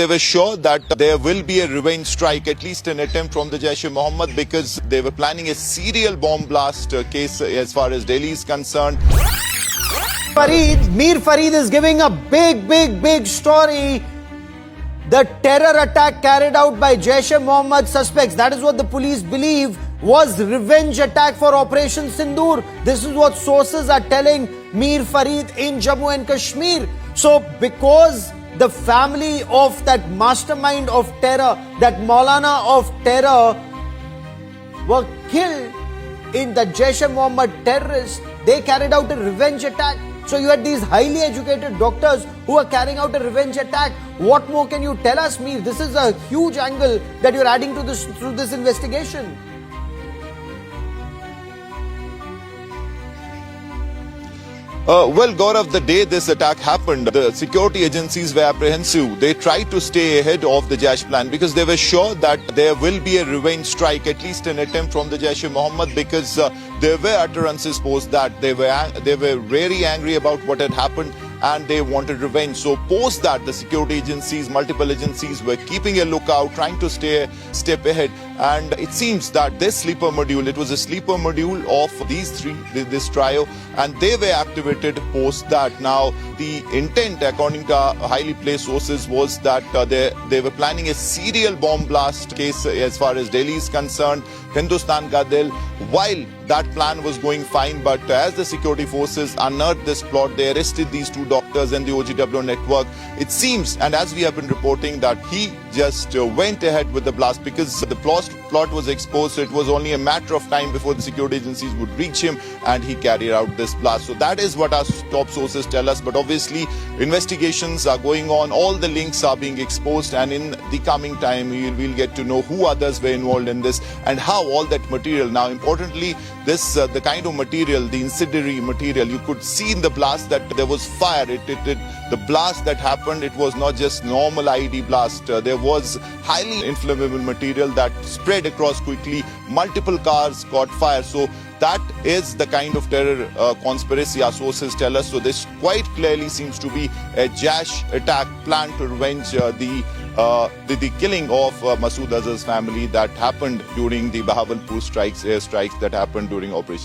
they were sure that there will be a revenge strike, at least an attempt from the Jaish-e-Mohammed, because they were planning a serial bomb blast case as far as Delhi is concerned. Mir Farid is giving a big story. The terror attack carried out by Jaish-e-Mohammed suspects, that is what the police believe, was revenge attack for Operation Sindoor. This is what sources are telling Mir Farid in Jammu and Kashmir. So because the family of that mastermind of terror, that Maulana of terror, were killed in the Jaish-e-Mohammed terrorists, they carried out a revenge attack. So you had these highly educated doctors who are carrying out a revenge attack. What more can you tell us, Mir? This is a huge angle that you're adding to this through this investigation. Well, Gaurav, the day this attack happened, the security agencies were apprehensive. They tried to stay ahead of the Jaish plan because they were sure that there will be a revenge strike, at least an attempt from the Jaish-e-Mohammed, because there were utterances post that they were very angry about what had happened and they wanted revenge. So post that, the security agencies, multiple agencies were keeping a lookout, trying to stay a step ahead. And it seems that this sleeper module, it was a sleeper module of these three, this trio, and they were activated post that. Now, the intent, according to highly placed sources, was that they were planning a serial bomb blast case as far as Delhi is concerned, Hindustan Ka Dil, while that plan was going fine. But as the security forces unearthed this plot, they arrested these two doctors and the OGW network. It seems, and as we have been reporting, that he just went ahead with the blast because the plot was exposed. So it was only a matter of time before the security agencies would reach him and he carried out this blast. So that is what our top sources tell us. But obviously, investigations are going on. All the links are being exposed, and in the coming time, we'll get to know who others were involved in this and how all that material. Now, importantly, this the kind of material, the incendiary material, you could see in the blast that there was fire. The blast that happened, it was not just normal IED blast. There was highly inflammable material that spread across quickly. Multiple cars caught fire. So that is the kind of terror conspiracy our sources tell us. So this quite clearly seems to be a Jaish attack planned to revenge the killing of Masood Azhar's family that happened during the Bahawalpur air strikes that happened during Operation